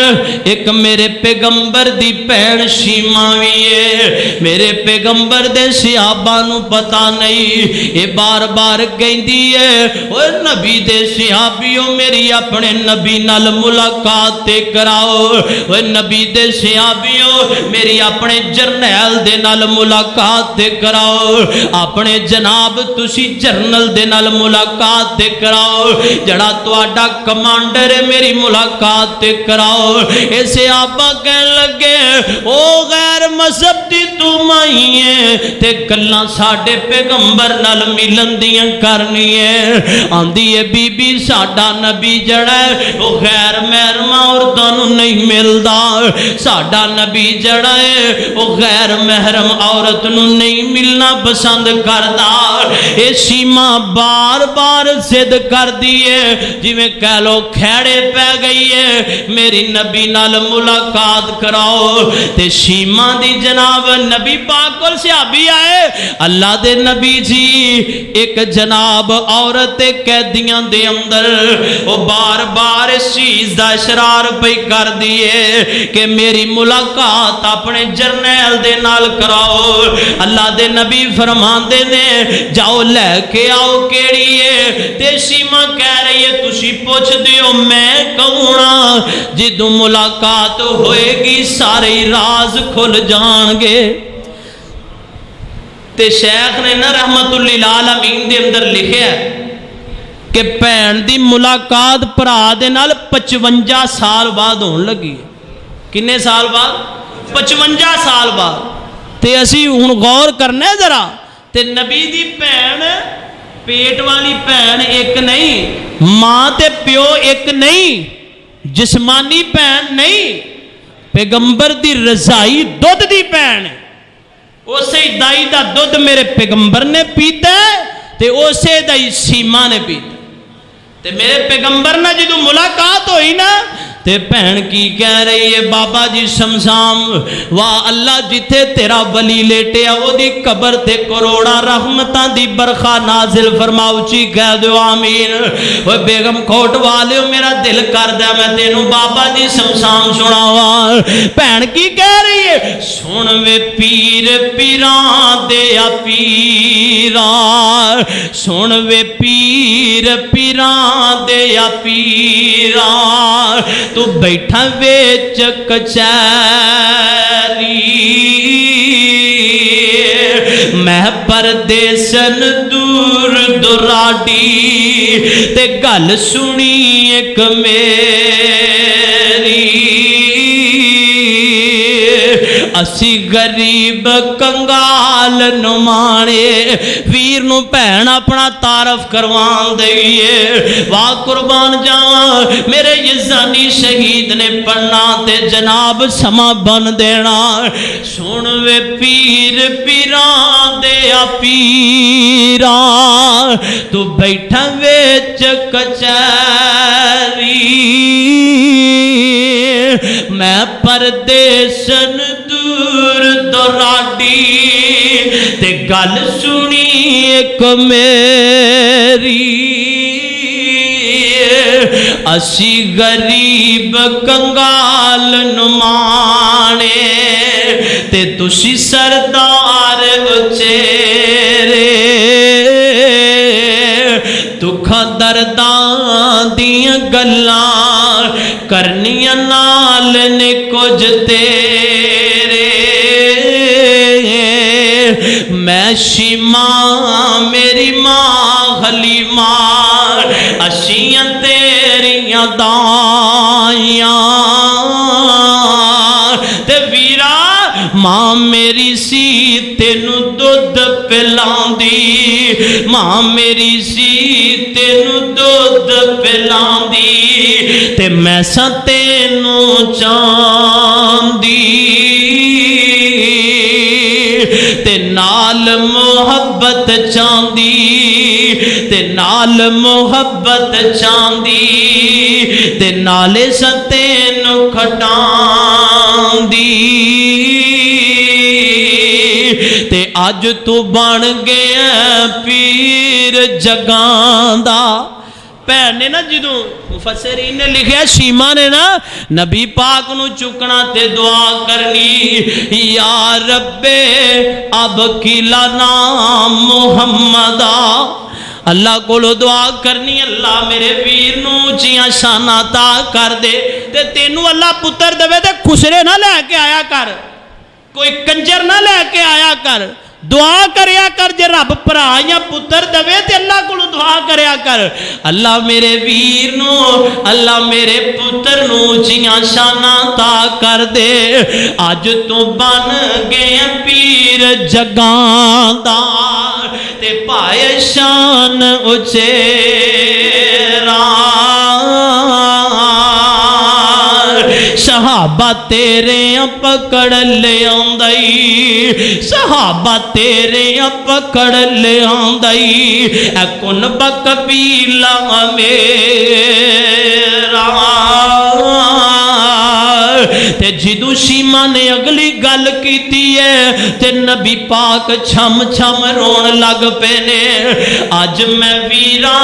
ایک میرے پیغمبر دی بہن شیما وی ہے میرے پیغمبر دے صحابہ نو پتا نہیں اے بار بار کہندی ہے اوے نبی دے صحابیوں میری اپنے نبی نال ملاقات تے کراؤ اوے نبی دے صحابیوں میری اپنے جرنیل دے نال ملاقات تے کراؤ اپنے جناب تسی جرنل دے نال ملاقات تے کراؤ جڑا تواڈا کمانڈر ہے میری ملاقات تے کراؤ اے صحابہ کہن لگے او غیر مذہب دی تو مائی ہے تے گلاں ساڈے پیغمبر نال ملن دیاں کرنی ہے آندی ہے بی بی ساڈا نبی جڑا ہے او غیر محرم عورتاں نوں نہیں ملدا ساڈا نبی جڑا ہے او غیر محرم عورت نوں نہیں ملنا پسند کردا اے سیما بار بار ضد کر دی ہے جی میں کہہ لو کھیڑے پہ گئی ہے میری نبی نال ملاقات کراؤ تے سیما دی جناب نبی پاک کول صحابی آئے اللہ دے نبی جی ایک جناب عورت قیدیاں دے اندر وہ بار بار اس چیز دا اشرار پہ کر دیے کہ میری ملاقات اپنے جرنیل دے نال کراؤ اللہ دے نبی فرمان دے نے جاؤ لے کے آؤ کیڑی ہے تے سیما کہہ رہی ہے تسی پوچھ دیو میں کہونا جدوں ملاقات ہوئے گی سارے راز کھل جان گے تے شیخ نے نا رحمت للعالمین دے اندر لکھے ہے کہ بہن دی ملاقات بھرا دے نال 55 سال بعد ہون لگی کنے سال بعد 55 سال بعد تے اسی ہن غور کرنا ہے ذرا تے نبی دی بہن پیٹ والی بہن ایک نہیں ماں تے پیو ایک نہیں جسمانی بہن نہیں پیغمبر دی رضائی دودھ دی بہن ہے اسے دائی دا دودھ میرے پیغمبر نے پیتا ہے تے اسے دائی سیما نے پیتا تے میرے پیغمبر نے جدو ملاقات ہوئی نا تے بہن کی کہہ رہی ہے بابا جی شمشام واہ اللہ جتھے تیرا ولی لیٹے او دی قبر تے کروڑا رحمتاں دی برخا نازل فرماؤ چی کہہ دو آمین وہ بیگم کھوٹ والیو میرا دل کر دیا میں تینوں بابا جی شمشام سناوا بہن کی کہہ رہی ہے سن وے پیر پیران دیا پیران سن وے پیر پیران دیا پیران تو بیٹھا ویچ کچھاری میں پردیسن دور دراڈی تے گل سنی ایک میری اسی غریب کنگال نمانے ویر نو بہن اپنا تعارف کروان دئیے واہ قربان جاواں میرے یزانی شہید نے پڑھنا تے جناب سما بن دینا سن وے پیر پیران دیا پیران تو بیٹھا ویچ کچھری میں پردیسن دور دوراڈی تے گل سنی ایک میری اسی غریب کنگال نمانے تے تسی سردار اچیرے دکھا دردان دیاں گلان کرنیاں نال نے کچھ تیرے میں شیماں میری ماں حلیماں اشیاں تیریاں دائیاں تے ویرا ماں میری سی تینو دودھ پلان دی ماں میری سی تینو دودھ پلان دی تے میں سا تینو چاند دی تے نال محبت چاندی تے نال محبت چاندی تے نالے ستین کھٹان دی تے آج تو بن گیا پیر جگان دا پہن نے نا جدوں مفسرین نے لکھیا شیما نے نا نبی پاک نو چکنا تے دعا کرنی یا رب اب کلا نام محمدہ اللہ کو دعا کرنی اللہ میرے ویر نو چیاں شانہ عطا کر دے تے تینو اللہ پتر دے تے خسرے نہ لے کے آیا کر کوئی کنجر نہ لے کے آیا کر دعا کریا کر جے رب پرا یا پتر دوے تے اللہ کو دعا کریا کر اللہ میرے ویر نو اللہ میرے پتر نو چیاں شانہ تا کر دے آج تو بن گئے پیر جگان دا تے پائے شان اچیران صحابہ تیرے پکڑ لے آندائی صحابہ تیرے پکڑ لے آندائی اے کن بقبیلہ میرا تے جدو شیما نے اگلی گل کیتی ہے تے نبی پاک چھم چھم رون لگ پینے آج میں ویرا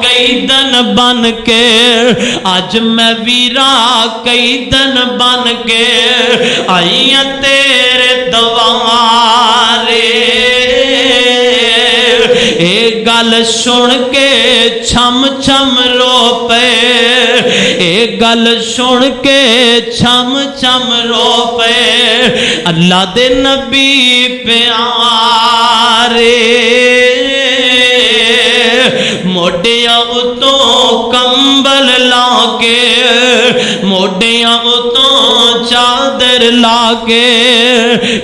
کئی دن بن کے آج میں ویرا کئی دن بن کے آئیاں تیرے دوارے ایک گل سن کے چھم چھم رو پے ایک گل سن کے چھم چھم رو پے اللہ دے نبی پیارے موڈیاں اتوں کمبل لاکے موڈیاں اتوں چادر لاکے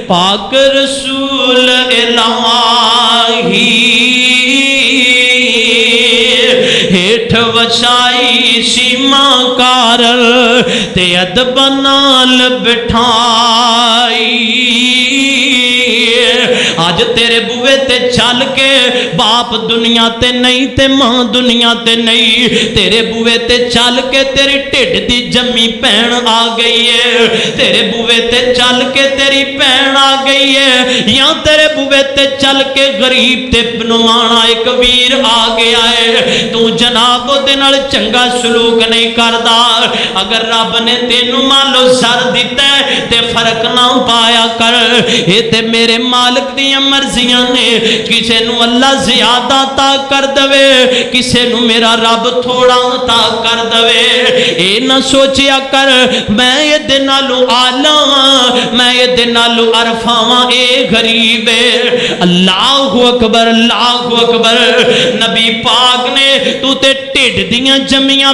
پاک رسول الہی ہیٹھ وچائی شیما کارل تے ادب نال بٹھائی آج تیرے بوے تے چل کے باپ دنیا تے نہیں تے ماں دنیا تے نہیں تیرے بوے تے چل کے تیری ٹھڈ دی جمی پہن آ گئی ہے تیرے بوے تے چل کے تیری پہن آ گئی ہے یا تیرے بوے تے چل کے غریب تے بنوانا ایک ویر آ گیا ہے تو جناب دے نال چنگا سلوک نہیں کردا اگر رب نے تینوں مالو زر دیتا ہے تے فرق نہ پایا کر اے تے میرے مالک دیاں مرضیاں نے کسے نو اللہ زیادہ عطا کر دوے کسے نو میرا رب تھوڑا عطا کر دوے اے نہ سوچیا کر میں یہ دنالو آلاں میں یہ دنالو عرفاں اے غریب ہے اللہ اکبر نبی پاک نے تو تے ٹھڈ دیاں جمیاں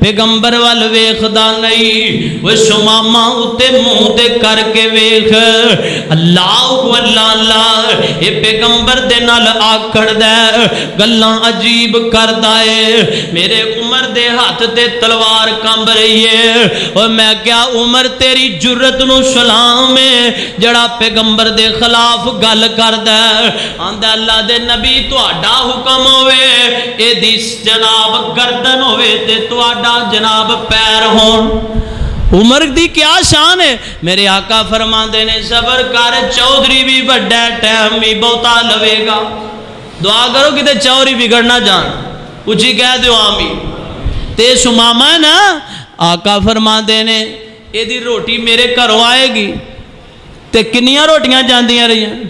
پیغمبر وال ویکھدا نہیں، وہ سماما اتے منہ تے کر کے ویکھ اللہ اللہ اللہ، یہ پیغمبر دے نال آکھڑدا گلاں عجیب کردا ہے، میرے عمر دے ہاتھ تے تلوار کمب رہی ہے، اور میں کیا عمر تیری جرت نو سلام ہے جڑا پیغمبر دے خلاف گل کردا ہے، آندا اللہ دے نبی تہاڈا حکم ہوئے اے دی جناب گردن ہوئے تے تہاڈا جناب پیر ہون، عمر دی کیا شان ہے؟ میرے آقا فرماندے نے صبر کر، چودھری بھی بڑا ٹائم بھی بہتا لوے گا، دعا کرو کہ تے چودھری بگڑ نہ جان، اچھی کہہ دیو آمین۔ تے سماما ہے نا، آقا فرماندے نے اے دی روٹی میرے گھروں آئے گی، تے کنیاں روٹیاں جاندیاں رہی ہیں؟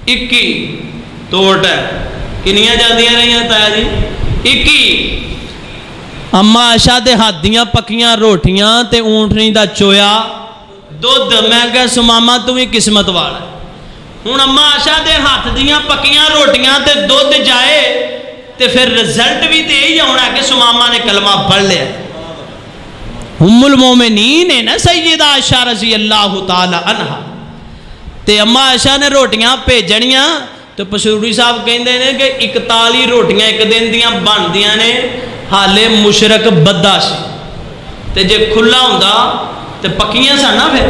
21 توٹ ہے، کنیاں جاندیاں رہی ہیں تایا جی؟ 21۔ اما عائشہ دے ہاتھ دیاں پکیاں روٹیاں تے اونٹنی دا چویا دودھ، میں کہا سماما تو ہی قسمت والا ہے، ہن اما عائشہ دے ہاتھ دیاں پکیاں روٹیاں تے دودھ جائے تے پھر رزلٹ بھی تے ہی ہونا کہ سماما نے کلمہ پڑھ لیا۔ ام المومنین ہے نا سیدہ عائشہ رضی اللہ تعالی عنہ، تے اما عائشہ نے روٹیاں بھیجنیاں تو پسوری صاحب کہندے نے کہ 41 روٹیاں ایک دن دیاں بندیاں نے، حالے مشرک بدہ سی، تے جے کھلا ہوندا تے پکیاں سن نا، پھر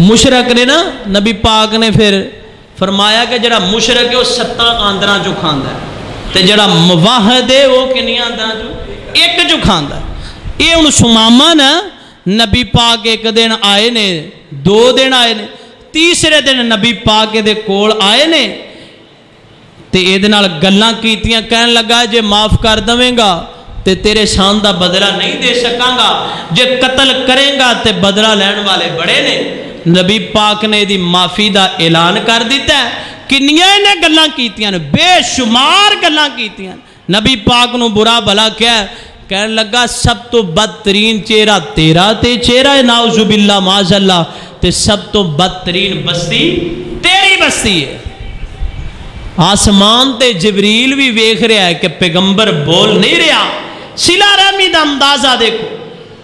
مشرک نے نا نبی پاک نے پھر فرمایا کہ جڑا مشرک ہے وہ 7 آندراں چوں کھاندا ہے، تے جڑا موحد ہے وہ کنیاں آندراں چوں ایک چوں کھاندا ہے۔ یہ ہن سماما نا نبی پاک ایک دن آئے نے، 2 دن آئے نے، تیسرے دن نبی پاک دے کول آئے نے تے اے دے نال گلاں کیتیاں، کہن لگا جے معاف کر دویں گا تے تیرے شان دا بدلہ نہیں دے سکاں گا، جے قتل کریں گا تے بدلہ لین والے بڑے نے۔ نبی پاک نے دی معافی دا اعلان کر دیتا ہے، کنیاں نے گلاں کیتیاں نے، بے شمار گلاں کیتیاں، نبی پاک نو برا بھلا کیا ہے، کہن لگا سب تو بدترین چہرہ تیرا تے چہرہ ہے نعوذ باللہ معاذ اللہ، تے سب تو بدترین بستی تیری بستی ہے۔ آسمان تے جبریل بھی ویکھ رہا ہے کہ پیغمبر بول نہیں رہا، صلہ رحمی دا اندازہ دیکھو،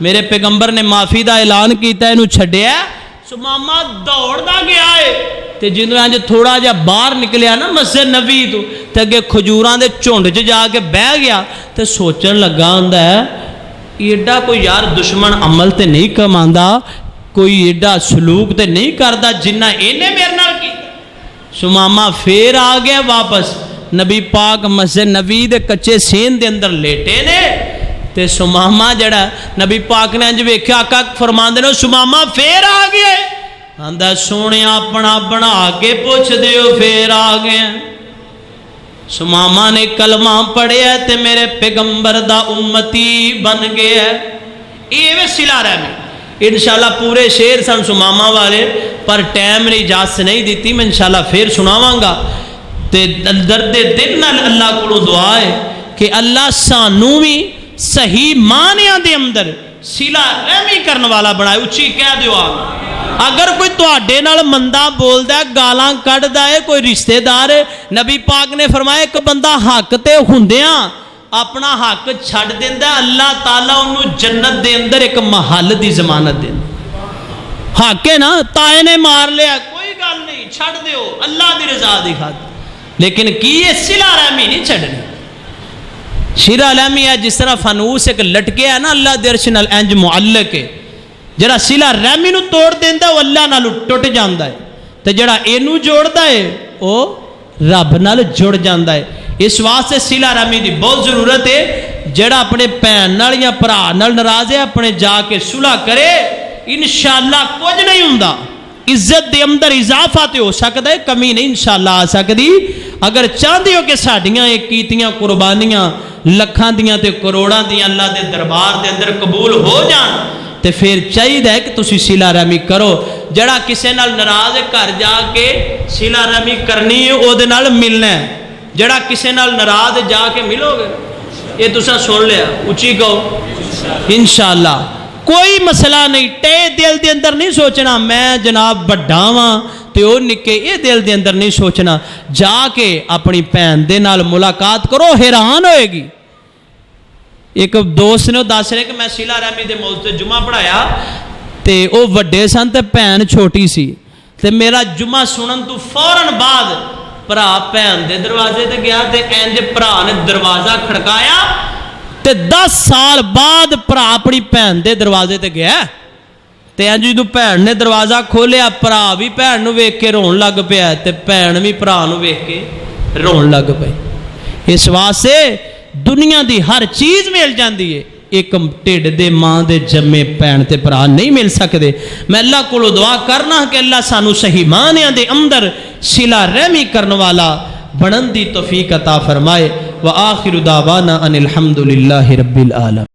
میرے پیغمبر نے معافی دا اعلان کیتا ہے، انہوں چھڑیا ہے، سماما دوڑ دا گیا ہے، تے جنہوں نے تھوڑا جا باہر نکلیا نا مسجد نبی تو تے اگے کھجوراں دے جھنڈ چ جا کے بہ گیا تے سوچن لگا ہوندا ہے ایڈا کوئی یار دشمن عمل تے نہیں کماندا، کوئی ایڈا سلوک تے نہیں کردا جنہ اینے میرے نال کی۔ سماما پھر آ گیا واپس، نبی پاک مسجد نبی دے کچے سین دے اندر لیٹے نے، تے سماما جڑا نبی پاک نے انج ویکھیا، آقا فرماندے نے سماما پھر آ گئے، آندا سونے اپنا بنا کے پوچھ دیو پھر آ گئے۔ سماما نے کلمہ پڑھیا تے میرے پیغمبر دا امتی بن گیا ہے۔ یہ صلہ رحمی انشاءاللہ پورے شعر سن سماما والے، پر ٹائم نے اجازت نہیں دیتی، میں انشاءاللہ پھر سناواں گا۔ تے درد دل نال اللہ کو دعا ہے کہ اللہ سانوں بھی صحیح معنیاں دے اندر صلہ رحمی کرنے والا بنائے، اچھی کہہ دیو آمین۔ اگر کوئی تواڈے نال مندہ بولدا ہے، گالاں کڈدا ہے، کوئی رشتہ دار ہے، نبی پاک نے فرمایا ایک بندہ حق تے ہوندیاں اپنا حق چھڑ دیندا ہے، اللہ تعالیٰ انہوں جنت دے اندر ایک محل دی ضمانت دیندا۔ حق ہے نا، تائے نے مار لیا کوئی گل نہیں، چھڑ دیو اللہ دی رضا دی خاطر، لیکن کی یہ صلہ رحمی نہیں چھڑنی۔ صلہ رحمی ہے جس طرح فانوس ایک لٹکیا ہے نا اللہ دے عرش نال انج معلق ہے، جڑا صلہ رحمی نو توڑ دیندا وہ اللہ نال ٹوٹ جاندا ہے، تے جڑا اینو جوڑدا ہے وہ رب نال جڑ جاندا ہے۔ اس واسطے صلہ رحمی دی بہت ضرورت ہے، جڑا اپنے بھین نال یا بھرا نال ناراض ہے اپنے جا کے صلح کرے، انشاءاللہ کچھ نہیں ہوندا، عزت دے اندر اضافہ تے ہو سکدا ہے، کمی نہیں انشاءاللہ آ سکدی۔ اگر چاہندے ہو کہ ساڈیاں ایک کیتیاں قربانیاں لکھاں دیاں تے کروڑاں دیاں اللہ دے دربار دے اندر قبول ہو جان، تے پھر چاہیے کہ تسی صلہ رحمی کرو۔ جڑا کسے نال ناراض ہے گھر جا کے صلہ رحمی کرنی ہے، او دے نال ملنا ہے، جڑا کسے نال ناراض جا کے ملو گے، یہ تساں سن لیا، اچھی کہو انشاءاللہ کوئی مسئلہ نہیں۔ ٹے دل دے اندر نہیں سوچنا میں جناب بڑا ہاں تے او نکے، یہ دل دے اندر نہیں سوچنا، جا کے اپنی بھین دے نال ملاقات کرو، حیران ہوئے گی ایک دوست نے دس رہے کہ میں سلا رحمی دے موضوع تے جمعہ پڑھایا تے او وڈے سن تے بھین چھوٹی سی تے میرا جمعہ سنن تو فوراً بعد بھرا بھین دے دروازے تے گیا تے انج بھرا نے دروازہ کھڑکایا تے 10 سال بعد بھرا اپنی بھین دے دروازے تے گیا تے انج جدوں بھین نے دروازہ کھولیا بھرا بھی بھین نو ویکھ کے رون لگ پیا تے بھین بھی بھرا نو ویکھ کے رون لگ پئی اس واسطے دنیا دی ہر چیز مل جاندی ہے ایک ٹھڈ دے ماں دے جمے بھین تے بھرا نہیں مل سکدے میں اللہ کولو دعا کرنا کہ اللہ سانو صحیح معنیاں دے اندر صلہ رحمی کرن والا بنن دی توفیق عطا فرمائے وآخر دعوانا ان الحمدللہ رب العالمین